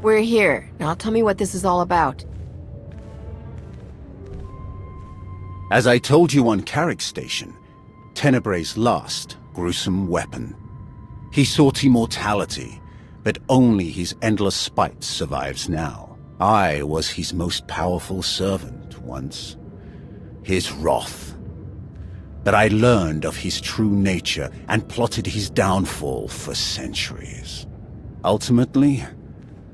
We're here. Now tell me what this is all about. As I told you on Carrick Station, Tenebray's last gruesome weapon. He sought immortality, but only his endless spite survives now. I was his most powerful servant once. His wrath. But I learned of his true nature and plotted his downfall for centuries. Ultimately,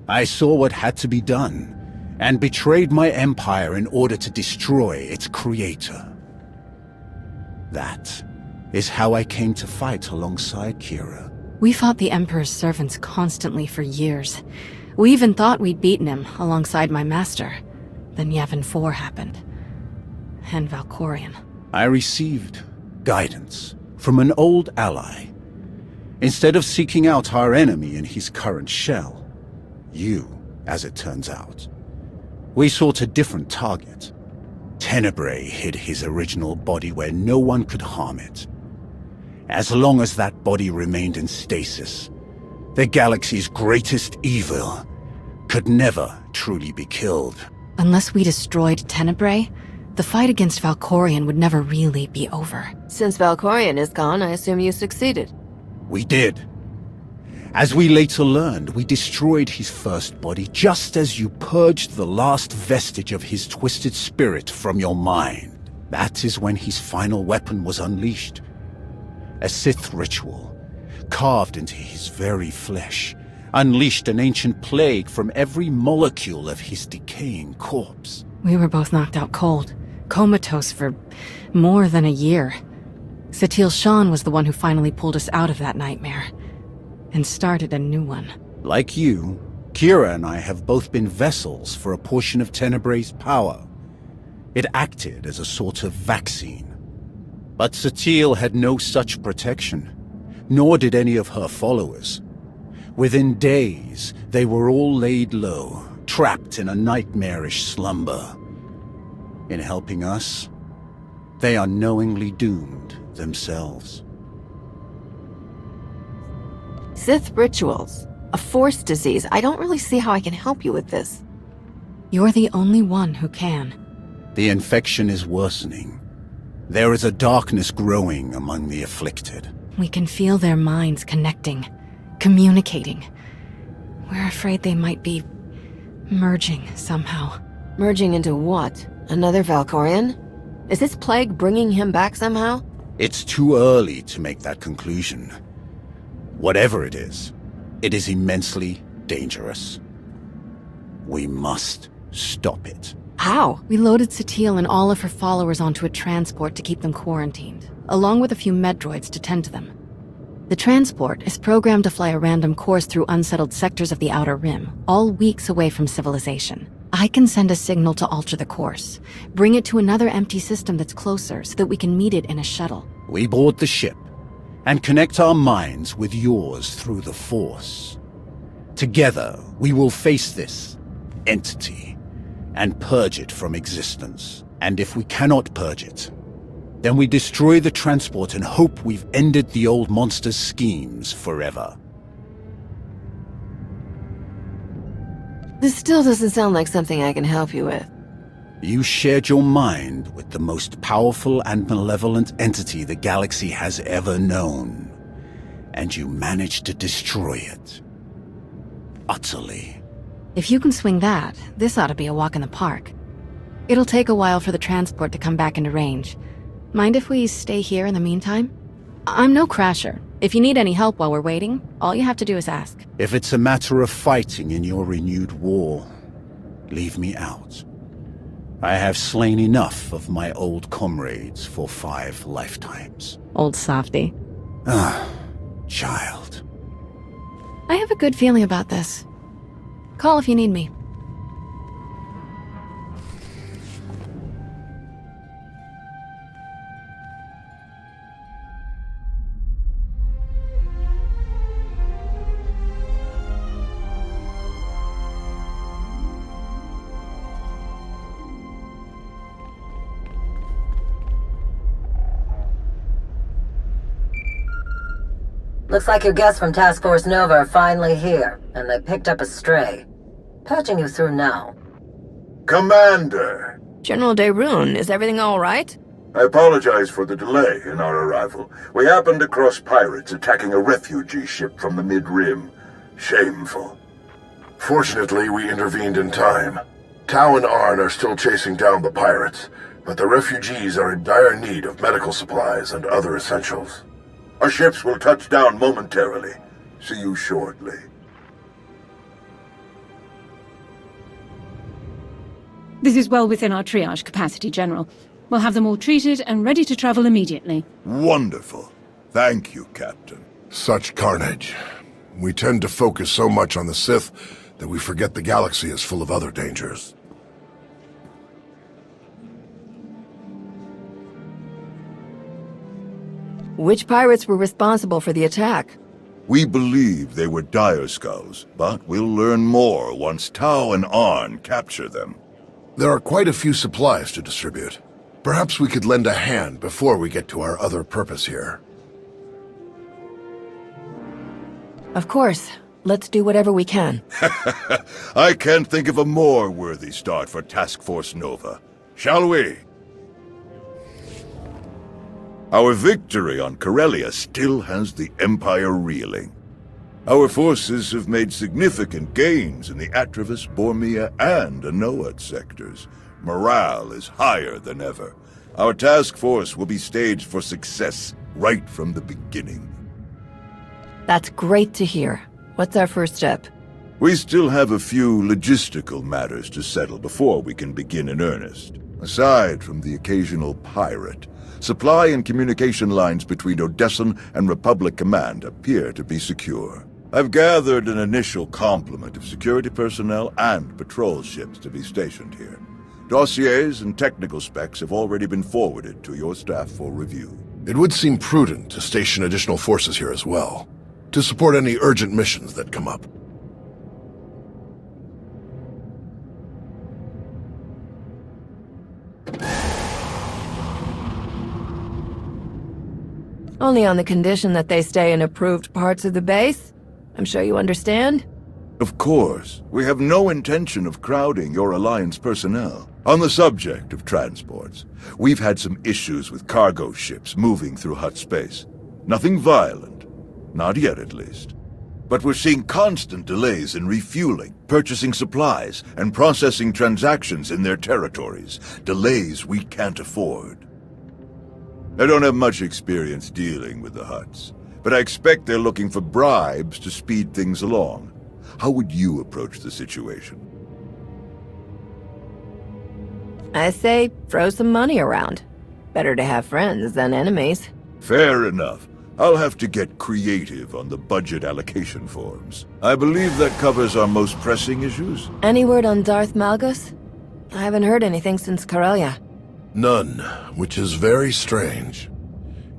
I saw what had to be done, and betrayed my empire in order to destroy its creator. That is how I came to fight alongside Kira. We fought the Emperor's servants constantly for years. We even thought we'd beaten him alongside my master. Then Yavin 4 happened. And Valkorion. I received guidance from an old ally. Instead of seeking out our enemy in his current shell, you, as it turns out, we sought a different target. Tenebray hid his original body where no one could harm it. As long as that body remained in stasis, the galaxy's greatest evil could never truly be killed. Unless we destroyed Tenebray, the fight against Valkorion would never really be over. Since Valkorion is gone, I assume you succeeded. We did. As we later learned, we destroyed his first body just as you purged the last vestige of his twisted spirit from your mind. That is when his final weapon was unleashed. A Sith ritual, carved into his very flesh, unleashed an ancient plague from every molecule of his decaying corpse. We were both knocked out cold, comatose for more than a year. Satil Shan was the one who finally pulled us out of that nightmare, and started a new one. Like you, Kira and I have both been vessels for a portion of Tenebray's power. It acted as a sort of vaccine. But Satil had no such protection, nor did any of her followers. Within days, they were all laid low, trapped in a nightmarish slumber. In helping us, they are knowingly doomed themselves. Sith rituals. A force disease. I don't really see how I can help you with this. You're the only one who can. The infection is worsening. There is a darkness growing among the afflicted. We can feel their minds connecting, communicating. We're afraid they might be merging somehow. Merging into what? Another Valkorion? Is this plague bringing him back somehow? It's too early to make that conclusion. Whatever it is immensely dangerous. We must stop it. How? We loaded Satil and all of her followers onto a transport to keep them quarantined, along with a few med droids to tend to them. The transport is programmed to fly a random course through unsettled sectors of the Outer Rim, all weeks away from civilization. I can send a signal to alter the course, bring it to another empty system that's closer so that we can meet it in a shuttle. We board the ship and connect our minds with yours through the Force. Together, we will face this entity and purge it from existence. And if we cannot purge it, then we destroy the transport and hope we've ended the old monster's schemes forever. This still doesn't sound like something I can help you with. You shared your mind with the most powerful and malevolent entity the galaxy has ever known, and you managed to destroy it. Utterly. If you can swing that, this ought to be a walk in the park. It'll take a while for the transport to come back into range. Mind if we stay here in the meantime? I'm no crasher. If you need any help while we're waiting, all you have to do is ask. If it's a matter of fighting in your renewed war, leave me out. I have slain enough of my old comrades for 5 lifetimes. Old softy. Ah, child. I have a good feeling about this. Call if you need me. Looks like your guests from Task Force Nova are finally here, and they picked up a stray. Patching you through now. Commander! General Daerun, is everything all right? I apologize for the delay in our arrival. We happened across pirates attacking a refugee ship from the Mid-Rim. Shameful. Fortunately, we intervened in time. Tau and Arn are still chasing down the pirates, but the refugees are in dire need of medical supplies and other essentials. Our ships will touch down momentarily. See you shortly. This is well within our triage capacity, General. We'll have them all treated and ready to travel immediately. Wonderful. Thank you, Captain. Such carnage. We tend to focus so much on the Sith that we forget the galaxy is full of other dangers. Which pirates were responsible for the attack? We believe they were dire skulls, but we'll learn more once Tau and Arn capture them. There are quite a few supplies to distribute. Perhaps we could lend a hand before we get to our other purpose here. Of course. Let's do whatever we can. I can't think of a more worthy start for Task Force Nova. Shall we? Our victory on Corellia still has the Empire reeling. Our forces have made significant gains in the Atravis, Bormia, and Anoat sectors. Morale is higher than ever. Our task force will be staged for success right from the beginning. That's great to hear. What's our first step? We still have a few logistical matters to settle before we can begin in earnest. Aside from the occasional pirate, supply and communication lines between Odessan and Republic Command appear to be secure. I've gathered an initial complement of security personnel and patrol ships to be stationed here. Dossiers and technical specs have already been forwarded to your staff for review. It would seem prudent to station additional forces here as well, to support any urgent missions that come up. Only on the condition that they stay in approved parts of the base? I'm sure you understand? Of course. We have no intention of crowding your Alliance personnel. On the subject of transports, we've had some issues with cargo ships moving through Hutt space. Nothing violent. Not yet, at least. But we're seeing constant delays in refueling, purchasing supplies, and processing transactions in their territories. Delays we can't afford. I don't have much experience dealing with the Hutts, but I expect they're looking for bribes to speed things along. How would you approach the situation? I say, throw some money around. Better to have friends than enemies. Fair enough. I'll have to get creative on the budget allocation forms. I believe that covers our most pressing issues. Any word on Darth Malgus? I haven't heard anything since Corellia. None, which is very strange.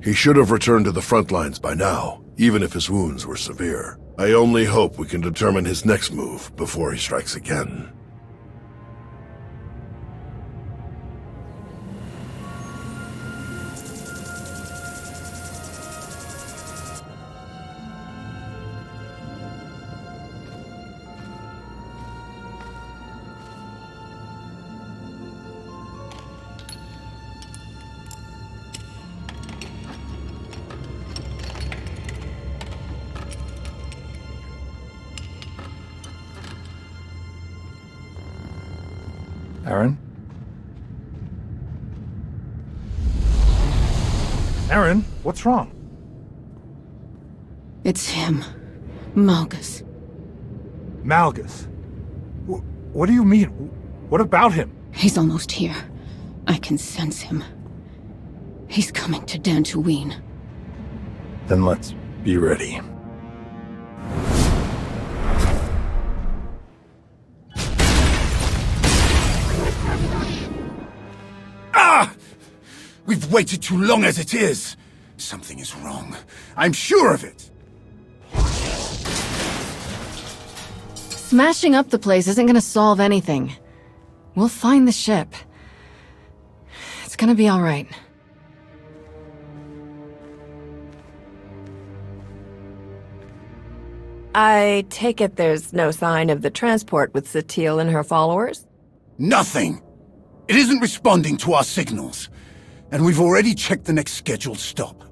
He should have returned to the front lines by now, even if his wounds were severe. I only hope we can determine his next move before he strikes again. Aaron? Aaron, what's wrong? It's him. Malgus. Malgus? What do you mean? What about him? He's almost here. I can sense him. He's coming to Dantooine. Then let's be ready. We've waited too long as it is. Something is wrong. I'm sure of it. Smashing up the place isn't gonna solve anything. We'll find the ship. It's gonna be all right. I take it there's no sign of the transport with SWTOR and her followers? Nothing. It isn't responding to our signals. And we've already checked the next scheduled stop.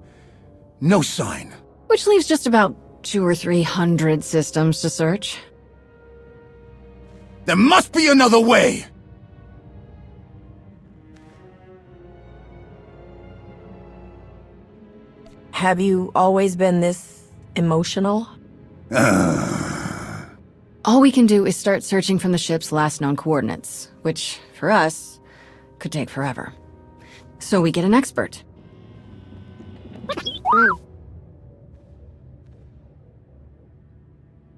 No sign. Which leaves just about 200 or 300 systems to search. There must be another way! Have you always been this emotional? All we can do is start searching from the ship's last known coordinates, which, for us, could take forever. So we get an expert.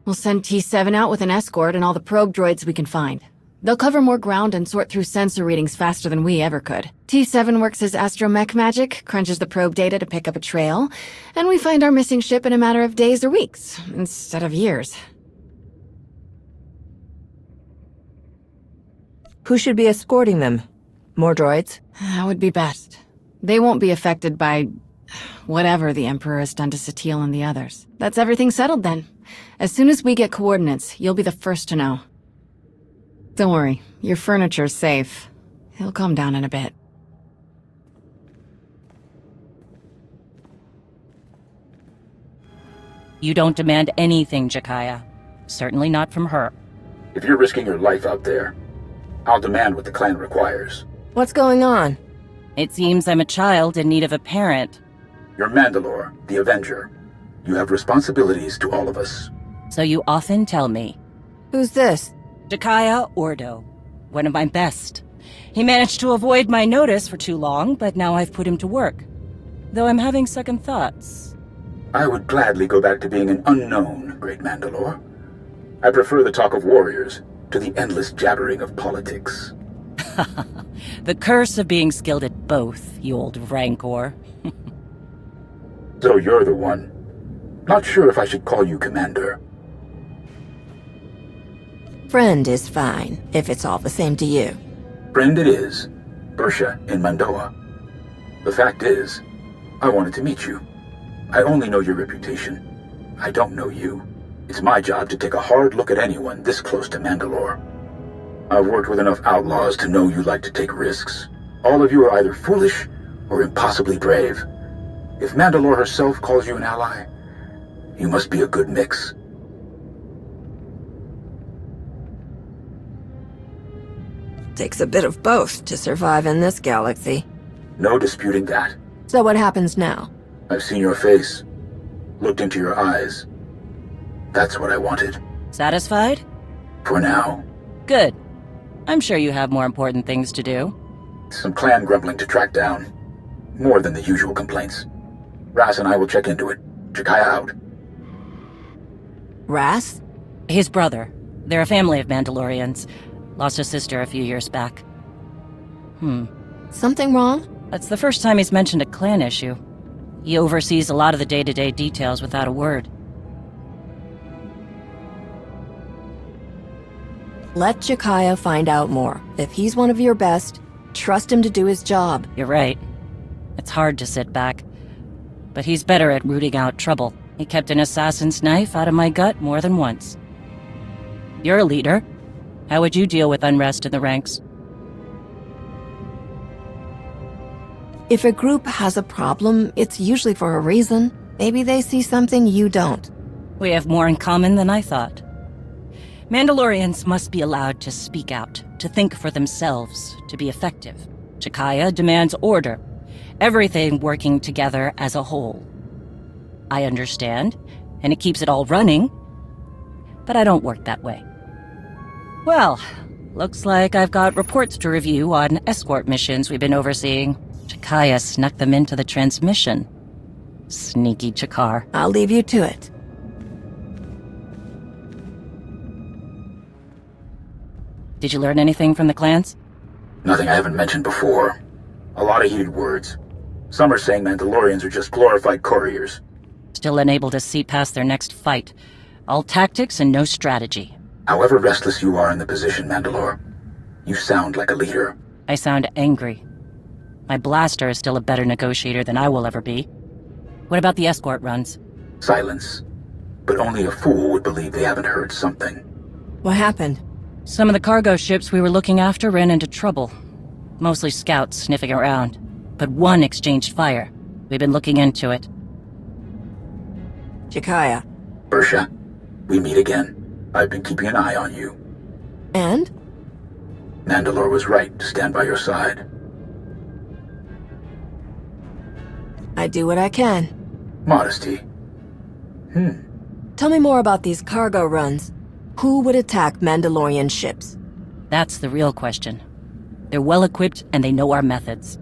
We'll send T7 out with an escort and all the probe droids we can find. They'll cover more ground and sort through sensor readings faster than we ever could. T7 works as astromech magic, crunches the probe data to pick up a trail, and we find our missing ship in a matter of days or weeks, instead of years. Who should be escorting them? More droids? That would be best. They won't be affected by whatever the Emperor has done to SWTOR and the others. That's everything settled then. As soon as we get coordinates, you'll be the first to know. Don't worry, your furniture's safe. He'll calm down in a bit. You don't demand anything, Jakaya. Certainly not from her. If you're risking your life out there, I'll demand what the clan requires. What's going on? It seems I'm a child in need of a parent. You're Mandalore, the Avenger. You have responsibilities to all of us. So you often tell me. Who's this? Jakaya Ordo. One of my best. He managed to avoid my notice for too long, but now I've put him to work. Though I'm having second thoughts. I would gladly go back to being an unknown, Great Mandalore. I prefer the talk of warriors to the endless jabbering of politics. The curse of being skilled at both, you old rancor. So you're the one. Not sure if I should call you Commander. Friend is fine, if it's all the same to you. Friend it is. Bersha in Mandoa. The fact is, I wanted to meet you. I only know your reputation. I don't know you. It's my job to take a hard look at anyone this close to Mandalore. I've worked with enough outlaws to know you like to take risks. All of you are either foolish or impossibly brave. If Mandalore herself calls you an ally, you must be a good mix. Takes a bit of both to survive in this galaxy. No disputing that. So what happens now? I've seen your face, looked into your eyes. That's what I wanted. Satisfied? For now. Good. I'm sure you have more important things to do. Some clan grumbling to track down. More than the usual complaints. Ras and I will check into it. Jakaya out. Ras? His brother. They're a family of Mandalorians. Lost a sister a few years back. Something wrong? That's the first time he's mentioned a clan issue. He oversees a lot of the day-to-day details without a word. Let Jakaya find out more. If he's one of your best, trust him to do his job. You're right. It's hard to sit back. But he's better at rooting out trouble. He kept an assassin's knife out of my gut more than once. You're a leader. How would you deal with unrest in the ranks? If a group has a problem, it's usually for a reason. Maybe they see something you don't. We have more in common than I thought. Mandalorians must be allowed to speak out, to think for themselves, to be effective. Jakaya demands order. Everything working together as a whole. I understand, and it keeps it all running, but I don't work that way. Well, looks like I've got reports to review on escort missions we've been overseeing. Jakaya snuck them into the transmission. Sneaky Chakar. I'll leave you to it. Did you learn anything from the clans? Nothing I haven't mentioned before. A lot of heated words. Some are saying Mandalorians are just glorified couriers. Still unable to see past their next fight. All tactics and no strategy. However restless you are in the position, Mandalore, you sound like a leader. I sound angry. My blaster is still a better negotiator than I will ever be. What about the escort runs? Silence. but only a fool would believe they haven't heard something. What happened? Some of the cargo ships we were looking after ran into trouble. Mostly scouts sniffing around. But one exchanged fire. We've been looking into it. Jakaya. Bersha, we meet again. I've been keeping an eye on you. And? Mandalore was right to stand by your side. I do what I can. Modesty. Tell me more about these cargo runs. Who would attack Mandalorian ships? That's the real question. They're well-equipped and they know our methods.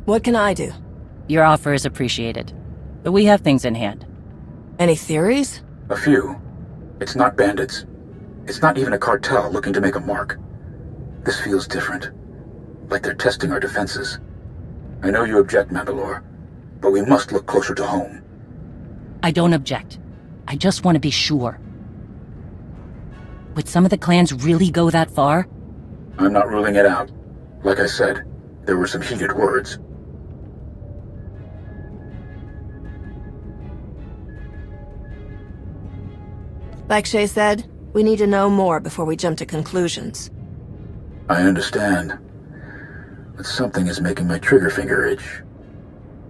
What can I do? Your offer is appreciated, but we have things in hand. Any theories? A few. It's not bandits. It's not even a cartel looking to make a mark. This feels different. Like they're testing our defenses. I know you object, Mandalore, but we must look closer to home. I don't object. I just want to be sure. Would some of the clans really go that far? I'm not ruling it out. Like I said, there were some heated words. Like Shay said, we need to know more before we jump to conclusions. I understand. But something is making my trigger finger itch.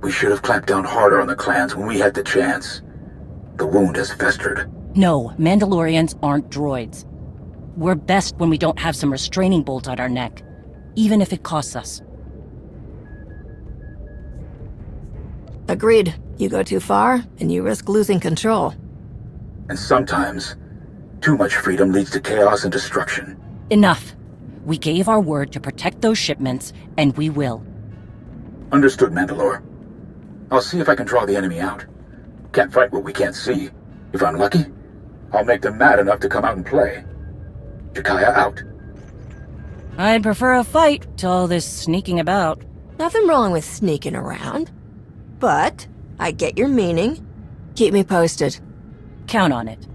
We should have clamped down harder on the clans when we had the chance. The wound has festered. No, Mandalorians aren't droids. We're best when we don't have some restraining bolt on our neck, even if it costs us. Agreed. You go too far, and you risk losing control. And sometimes, too much freedom leads to chaos and destruction. Enough. We gave our word to protect those shipments, and we will. Understood, Mandalore. I'll see if I can draw the enemy out. Can't fight what we can't see. If I'm lucky, I'll make them mad enough to come out and play. Jakaya out. I'd prefer a fight to all this sneaking about. Nothing wrong with sneaking around. But I get your meaning. Keep me posted. Count on it.